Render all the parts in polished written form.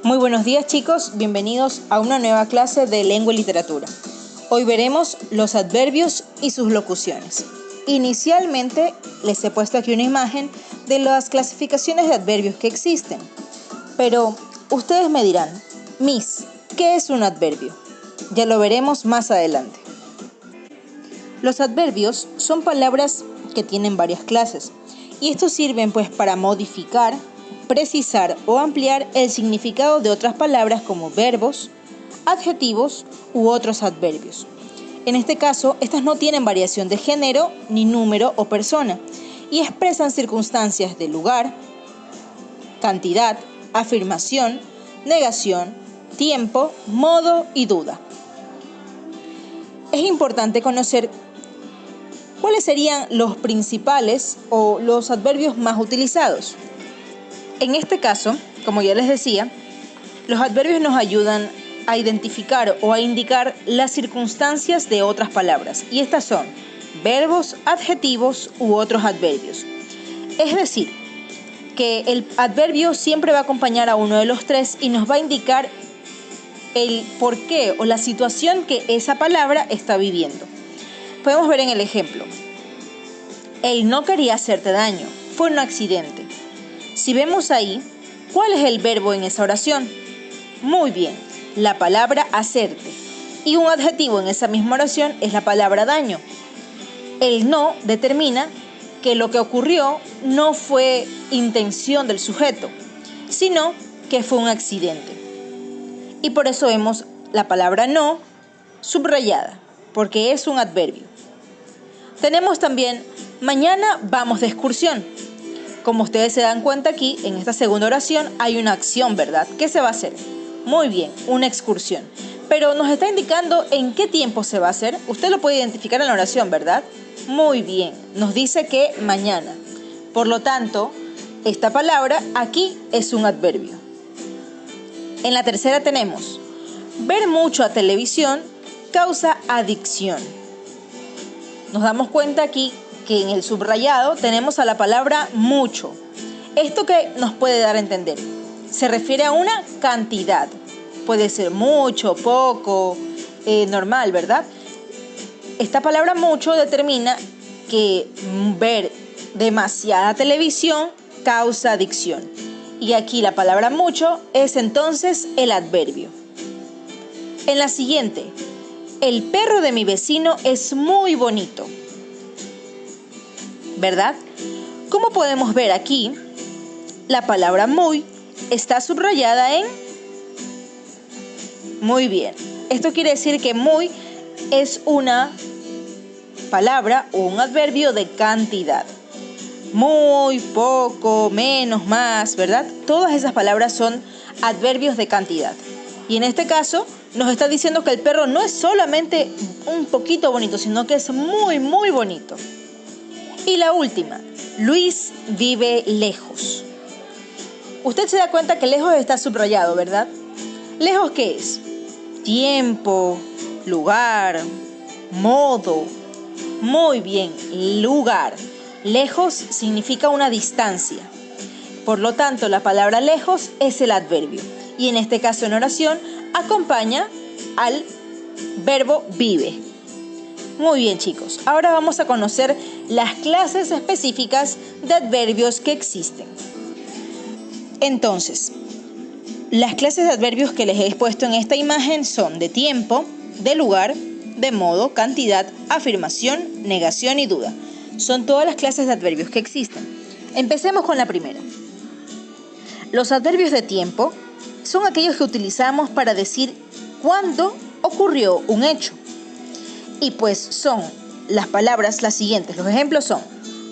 Muy buenos días chicos, bienvenidos a una nueva clase de lengua y literatura. Hoy veremos los adverbios y sus locuciones. Inicialmente les he puesto aquí una imagen de las clasificaciones de adverbios que existen. Pero ustedes me dirán, Miss, ¿qué es un adverbio? Ya lo veremos más adelante. Los adverbios son palabras que tienen varias clases y estos sirven para modificar, precisar o ampliar el significado de otras palabras como verbos, adjetivos u otros adverbios. En este caso, estas no tienen variación de género, ni número o persona y expresan circunstancias de lugar, cantidad, afirmación, negación, tiempo, modo y duda. Es importante conocer cuáles serían los principales o los adverbios más utilizados. En este caso, como ya les decía, los adverbios nos ayudan a identificar o a indicar las circunstancias de otras palabras. Y estas son verbos, adjetivos u otros adverbios. Es decir, que el adverbio siempre va a acompañar a uno de los tres y nos va a indicar el porqué o la situación que esa palabra está viviendo. Podemos ver en el ejemplo. Él no quería hacerte daño, fue un accidente. Si vemos ahí, ¿cuál es el verbo en esa oración? Muy bien, la palabra hacerte. Y un adjetivo en esa misma oración es la palabra daño. El no determina que lo que ocurrió no fue intención del sujeto, sino que fue un accidente. Y por eso vemos la palabra no subrayada, porque es un adverbio. Tenemos también, mañana vamos de excursión. Como ustedes se dan cuenta aquí, en esta segunda oración hay una acción, ¿verdad? ¿Qué se va a hacer? Muy bien, una excursión. Pero nos está indicando en qué tiempo se va a hacer. Usted lo puede identificar en la oración, ¿verdad? Muy bien, nos dice que mañana. Por lo tanto, esta palabra aquí es un adverbio. En la tercera tenemos, ver mucho a televisión causa adicción. Nos damos cuenta aquí que en el subrayado tenemos a la palabra mucho. ¿Esto qué nos puede dar a entender? Se refiere a una cantidad. Puede ser mucho, poco, normal, ¿verdad? Esta palabra mucho determina que ver demasiada televisión causa adicción. Y aquí la palabra mucho es entonces el adverbio. En la siguiente, el perro de mi vecino es muy bonito. ¿Verdad? Como podemos ver aquí, la palabra muy está subrayada en muy bien. Esto quiere decir que muy es una palabra o un adverbio de cantidad. Muy, poco, menos, más, ¿verdad? Todas esas palabras son adverbios de cantidad. Y en este caso nos está diciendo que el perro no es solamente un poquito bonito, sino que es muy, muy bonito. Y la última, Luis vive lejos. Usted se da cuenta que lejos está subrayado, ¿verdad? ¿Lejos qué es? Tiempo, lugar, modo. Muy bien, lugar. Lejos significa una distancia. Por lo tanto, la palabra lejos es el adverbio. Y en este caso en oración acompaña al verbo vive. Muy bien chicos, ahora vamos a conocer las clases específicas de adverbios que existen. Entonces, las clases de adverbios que les he expuesto en esta imagen son de tiempo, de lugar, de modo, cantidad, afirmación, negación y duda. Son todas las clases de adverbios que existen. Empecemos con la primera. Los adverbios de tiempo son aquellos que utilizamos para decir cuándo ocurrió un hecho. Y pues son las palabras las siguientes. Los ejemplos son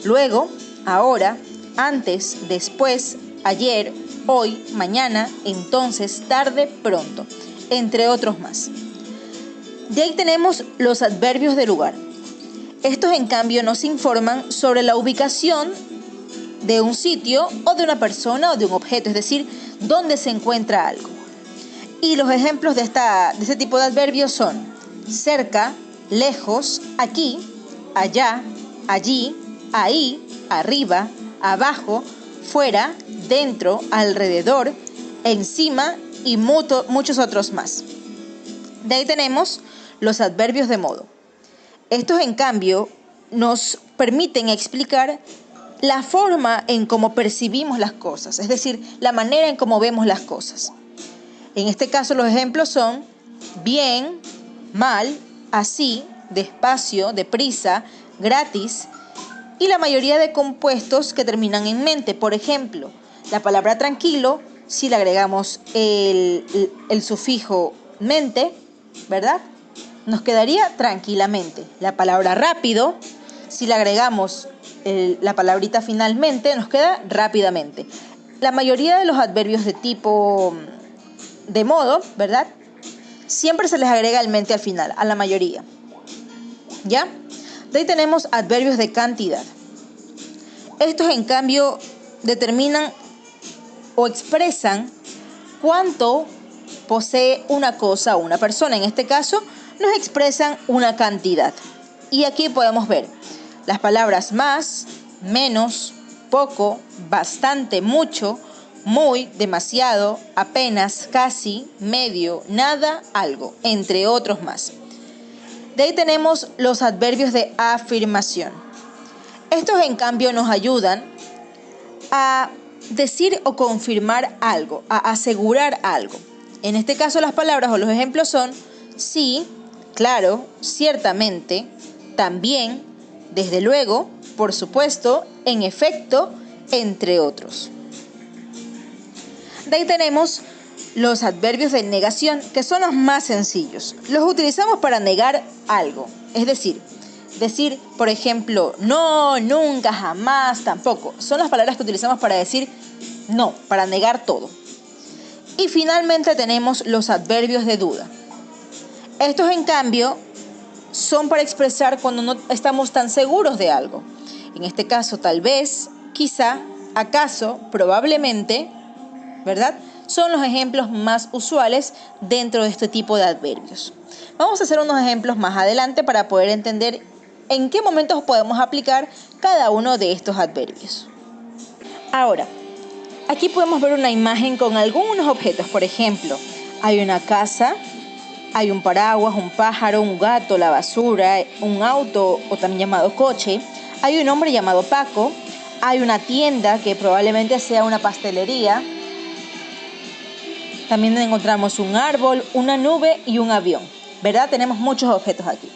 luego, ahora, antes, después, ayer, hoy, mañana, entonces, tarde, pronto, entre otros más. De ahí tenemos los adverbios de lugar. Estos, en cambio, nos informan sobre la ubicación de un sitio o de una persona o de un objeto, es decir, dónde se encuentra algo. Y los ejemplos de este tipo de adverbios son cerca, lejos, aquí, allá, allí, ahí, arriba, abajo, fuera, dentro, alrededor, encima y muchos otros más. De ahí tenemos los adverbios de modo. Estos, en cambio, nos permiten explicar la forma en cómo percibimos las cosas, es decir, la manera en cómo vemos las cosas. En este caso, los ejemplos son bien, mal, así, despacio, deprisa, gratis y la mayoría de compuestos que terminan en mente. Por ejemplo, la palabra tranquilo, si le agregamos el sufijo mente, ¿verdad?, nos quedaría tranquilamente. La palabra rápido, si le agregamos la palabrita finalmente, nos queda rápidamente. La mayoría de los adverbios de tipo de modo, ¿verdad?, siempre se les agrega el mente al final, a la mayoría. ¿Ya? De ahí tenemos adverbios de cantidad. Estos, en cambio, determinan o expresan cuánto posee una cosa o una persona. En este caso, nos expresan una cantidad. Y aquí podemos ver las palabras más, menos, poco, bastante, mucho, muy, demasiado, apenas, casi, medio, nada, algo, entre otros más. De ahí tenemos los adverbios de afirmación. Estos, en cambio, nos ayudan a decir o confirmar algo, a asegurar algo. En este caso, las palabras o los ejemplos son sí, claro, ciertamente, también, desde luego, por supuesto, en efecto, entre otros. De ahí tenemos los adverbios de negación, que son los más sencillos. Los utilizamos para negar algo, es decir, por ejemplo, no, nunca, jamás, tampoco. Son las palabras que utilizamos para decir no, para negar todo. Y finalmente tenemos los adverbios de duda. Estos, en cambio, son para expresar cuando no estamos tan seguros de algo. En este caso, tal vez, quizá, acaso, probablemente, ¿verdad?, son los ejemplos más usuales dentro de este tipo de adverbios. Vamos a hacer unos ejemplos más adelante para poder entender en qué momentos podemos aplicar cada uno de estos adverbios. Ahora, aquí podemos ver una imagen con algunos objetos. Por ejemplo, hay una casa, hay un paraguas, un pájaro, un gato, la basura, un auto o también llamado coche. Hay un hombre llamado Paco, hay una tienda que probablemente sea una pastelería. También encontramos un árbol, una nube y un avión, ¿verdad? Tenemos muchos objetos aquí.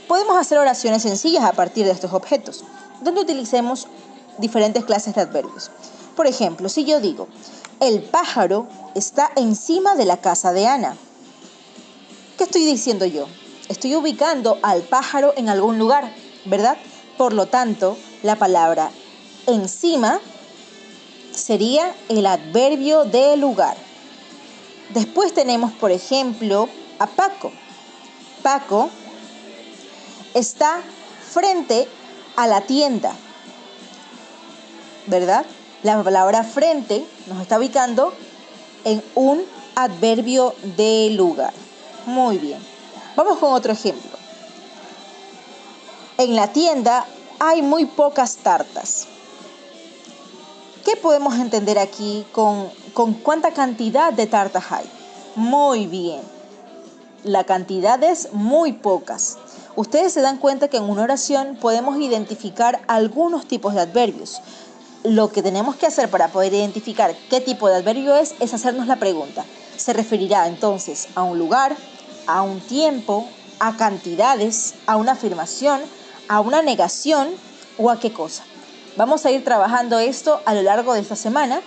Podemos hacer oraciones sencillas a partir de estos objetos, donde utilicemos diferentes clases de adverbios. Por ejemplo, si yo digo, el pájaro está encima de la casa de Ana. ¿Qué estoy diciendo yo? Estoy ubicando al pájaro en algún lugar, ¿verdad? Por lo tanto, la palabra encima sería el adverbio de lugar. Después tenemos, por ejemplo, a Paco. Paco está frente a la tienda, ¿verdad? La palabra frente nos está ubicando en un adverbio de lugar. Muy bien. Vamos con otro ejemplo. En la tienda hay muy pocas tartas. ¿Qué podemos entender aquí con cuánta cantidad de tartas hay? Muy bien. La cantidad es muy pocas. Ustedes se dan cuenta que en una oración podemos identificar algunos tipos de adverbios. Lo que tenemos que hacer para poder identificar qué tipo de adverbio es hacernos la pregunta. Se referirá entonces a un lugar, a un tiempo, a cantidades, a una afirmación, a una negación o a qué cosa. Vamos a ir trabajando esto a lo largo de esta semana,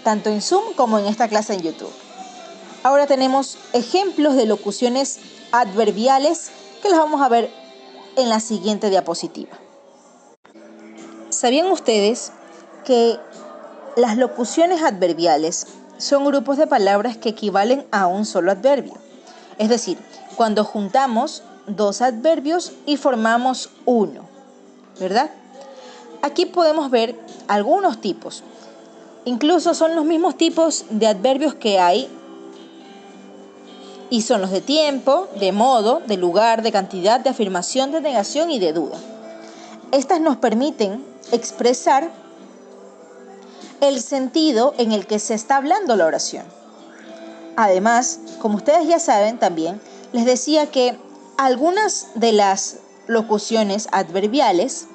tanto en Zoom como en esta clase en YouTube. Ahora tenemos ejemplos de locuciones adverbiales que las vamos a ver en la siguiente diapositiva. ¿Sabían ustedes que las locuciones adverbiales son grupos de palabras que equivalen a un solo adverbio? Es decir, cuando juntamos dos adverbios y formamos uno, ¿verdad? Aquí podemos ver algunos tipos. Incluso son los mismos tipos de adverbios que hay y son los de tiempo, de modo, de lugar, de cantidad, de afirmación, de negación y de duda. Estas nos permiten expresar el sentido en el que se está hablando la oración. Además, como ustedes ya saben también, les decía que algunas de las locuciones adverbiales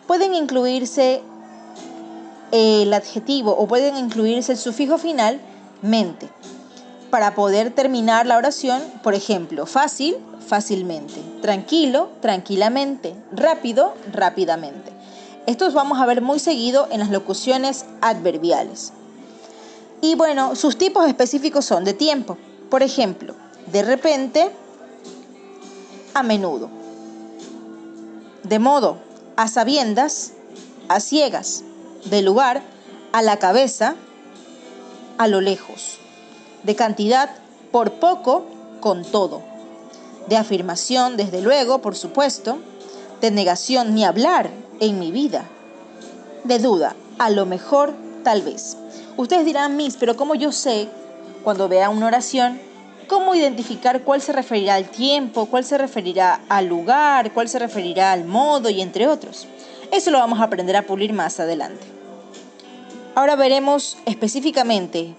pueden incluirse el adjetivo o pueden incluirse el sufijo final mente para poder terminar la oración. Por ejemplo, fácil, fácilmente, tranquilo, tranquilamente, rápido, rápidamente. Estos vamos a ver muy seguido en las locuciones adverbiales. Y bueno, sus tipos específicos son de tiempo. Por ejemplo, de repente, a menudo. De modo, a sabiendas, a ciegas. De lugar, a la cabeza, a lo lejos. De cantidad, por poco, con todo. De afirmación, desde luego, por supuesto. De negación, ni hablar, en mi vida. De duda, a lo mejor, tal vez. Ustedes dirán, Miss, pero ¿cómo yo sé, cuando vea una oración, cómo identificar cuál se referirá al tiempo, cuál se referirá al lugar, cuál se referirá al modo y entre otros? Eso lo vamos a aprender a pulir más adelante. Ahora veremos específicamente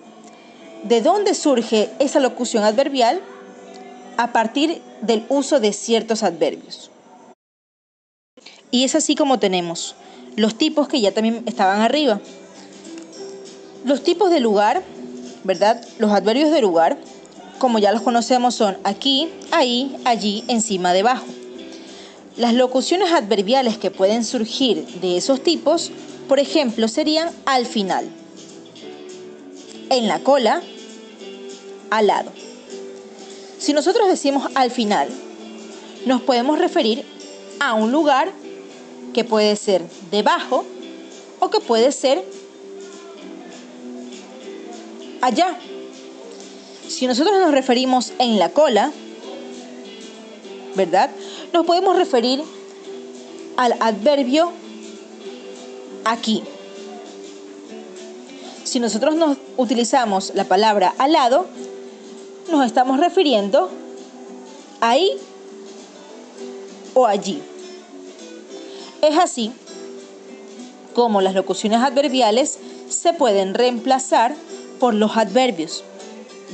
de dónde surge esa locución adverbial a partir del uso de ciertos adverbios. Y es así como tenemos los tipos que ya también estaban arriba. Los tipos de lugar, ¿verdad? Los adverbios de lugar, como ya los conocemos, son aquí, ahí, allí, encima, debajo. Las locuciones adverbiales que pueden surgir de esos tipos, por ejemplo, serían al final, en la cola, al lado. Si nosotros decimos al final, nos podemos referir a un lugar que puede ser debajo o que puede ser allá. Si nosotros nos referimos en la cola, ¿verdad? Nos podemos referir al adverbio aquí. Si nosotros nos utilizamos la palabra al lado, nos estamos refiriendo ahí o allí. Es así como las locuciones adverbiales se pueden reemplazar por los adverbios.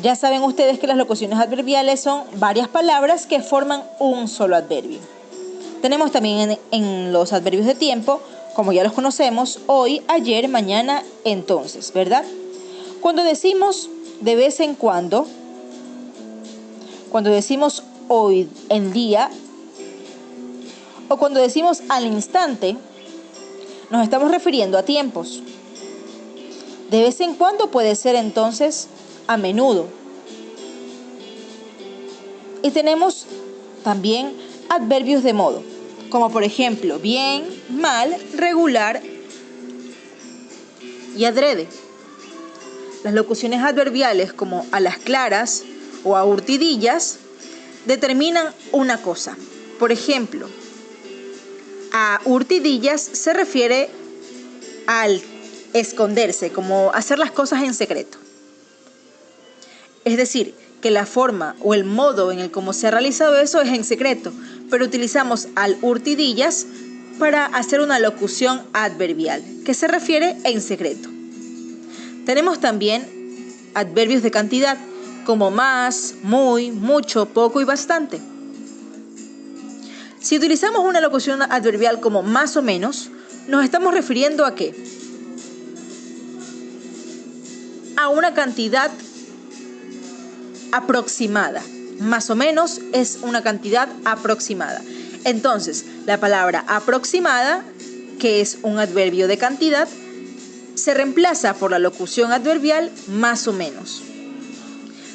Ya saben ustedes que las locuciones adverbiales son varias palabras que forman un solo adverbio. Tenemos también en los adverbios de tiempo, como ya los conocemos, hoy, ayer, mañana, entonces, ¿verdad? Cuando decimos de vez en cuando decimos hoy en día, o cuando decimos al instante, nos estamos refiriendo a tiempos. De vez en cuando puede ser entonces a menudo. Y tenemos también adverbios de modo, como por ejemplo bien, mal, regular y adrede. Las locuciones adverbiales como a las claras o a hurtidillas determinan una cosa. Por ejemplo, a hurtidillas se refiere al esconderse, como hacer las cosas en secreto. Es decir, que la forma o el modo en el cómo se ha realizado eso es en secreto, pero utilizamos al hurtidillas para hacer una locución adverbial, que se refiere en secreto. Tenemos también adverbios de cantidad, como más, muy, mucho, poco y bastante. Si utilizamos una locución adverbial como más o menos, nos estamos refiriendo ¿a qué? A una cantidad aproximada. Más o menos es una cantidad aproximada. Entonces, la palabra aproximada, que es un adverbio de cantidad, se reemplaza por la locución adverbial más o menos.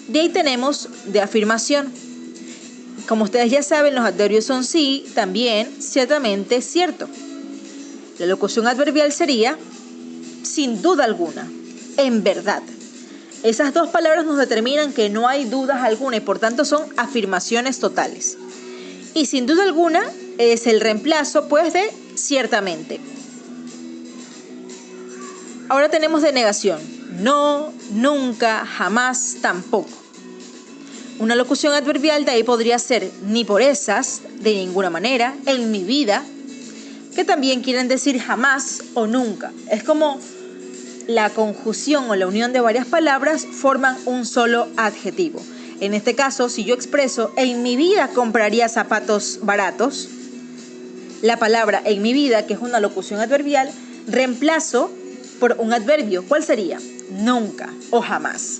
De ahí tenemos de afirmación. Como ustedes ya saben, los adverbios son sí, también, ciertamente, cierto. La locución adverbial sería sin duda alguna, en verdad. Esas dos palabras nos determinan que no hay dudas alguna y por tanto son afirmaciones totales. Y sin duda alguna es el reemplazo pues de ciertamente. Ahora tenemos de negación. No, nunca, jamás, tampoco. Una locución adverbial de ahí podría ser ni por esas, de ninguna manera, en mi vida, que también quieren decir jamás o nunca. Es como la conjunción o la unión de varias palabras forman un solo adjetivo. En este caso, si yo expreso en mi vida compraría zapatos baratos, la palabra en mi vida, que es una locución adverbial, reemplazo por un adverbio. ¿Cuál sería? Nunca o jamás.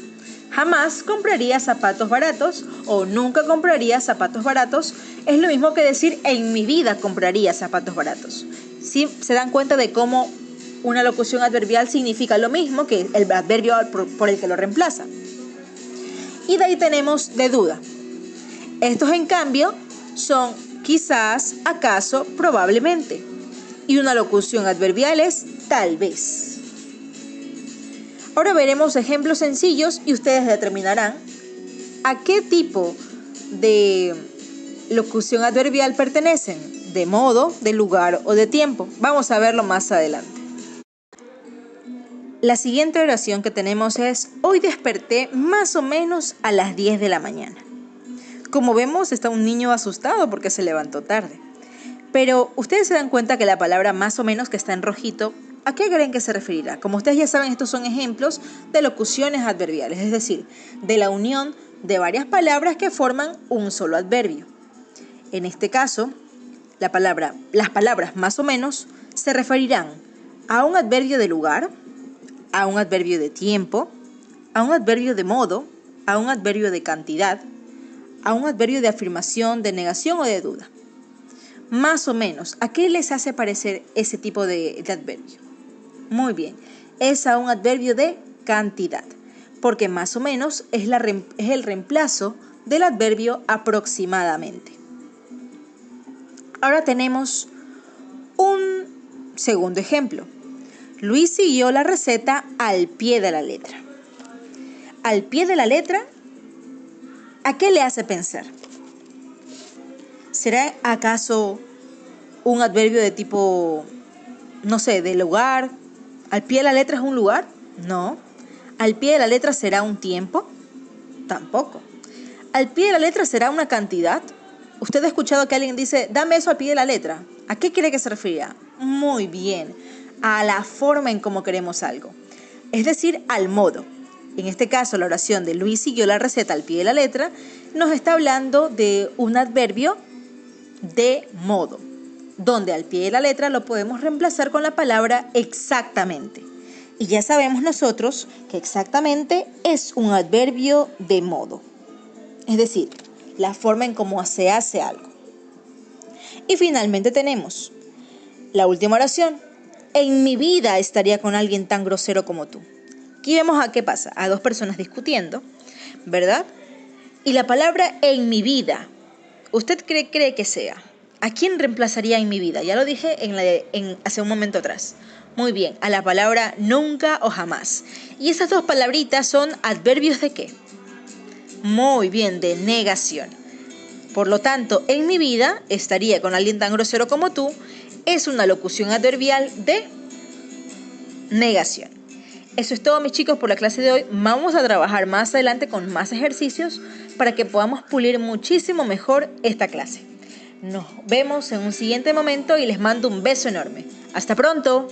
Jamás compraría zapatos baratos o nunca compraría zapatos baratos. Es lo mismo que decir en mi vida compraría zapatos baratos. ¿Sí? ¿Se dan cuenta de cómo una locución adverbial significa lo mismo que el adverbio por el que lo reemplaza? Y de ahí tenemos de duda. Estos, en cambio, son quizás, acaso, probablemente. Y una locución adverbial es tal vez. Ahora veremos ejemplos sencillos y ustedes determinarán a qué tipo de locución adverbial pertenecen, de modo, de lugar o de tiempo. Vamos a verlo más adelante. La siguiente oración que tenemos es: hoy desperté más o menos a las 10 de la mañana. Como vemos, está un niño asustado porque se levantó tarde. Pero ustedes se dan cuenta que la palabra más o menos, que está en rojito, ¿a qué creen que se referirá? Como ustedes ya saben, estos son ejemplos de locuciones adverbiales, es decir, de la unión de varias palabras que forman un solo adverbio. En este caso, las palabras más o menos se referirán a un adverbio de lugar, a un adverbio de tiempo, a un adverbio de modo, a un adverbio de cantidad, a un adverbio de afirmación, de negación o de duda. Más o menos, ¿a qué les hace parecer ese tipo de adverbio? Muy bien, es a un adverbio de cantidad, porque más o menos es el reemplazo del adverbio aproximadamente. Ahora tenemos un segundo ejemplo. Luis siguió la receta al pie de la letra. Al pie de la letra, ¿a qué le hace pensar? ¿Será acaso un adverbio de tipo, no sé, de lugar? ¿Al pie de la letra es un lugar? No. ¿Al pie de la letra será un tiempo? Tampoco. ¿Al pie de la letra será una cantidad? ¿Usted ha escuchado que alguien dice, dame eso al pie de la letra? ¿A qué cree que se referirá? Muy bien, a la forma en cómo queremos algo. Es decir, al modo. En este caso, la oración de Luis siguió la receta al pie de la letra nos está hablando de un adverbio de modo, donde al pie de la letra lo podemos reemplazar con la palabra exactamente. Y ya sabemos nosotros que exactamente es un adverbio de modo. Es decir, la forma en cómo se hace algo. Y finalmente tenemos la última oración. En mi vida estaría con alguien tan grosero como tú. Aquí vemos a qué pasa, a dos personas discutiendo, ¿verdad? Y la palabra en mi vida, ¿usted cree que sea? ¿A quién reemplazaría en mi vida? Ya lo dije hace un momento atrás. Muy bien, a la palabra nunca o jamás. Y esas dos palabritas son adverbios ¿de qué? Muy bien, de negación. Por lo tanto, en mi vida estaría con alguien tan grosero como tú es una locución adverbial de negación. Eso es todo, mis chicos, por la clase de hoy. Vamos a trabajar más adelante con más ejercicios para que podamos pulir muchísimo mejor esta clase. Nos vemos en un siguiente momento y les mando un beso enorme. ¡Hasta pronto!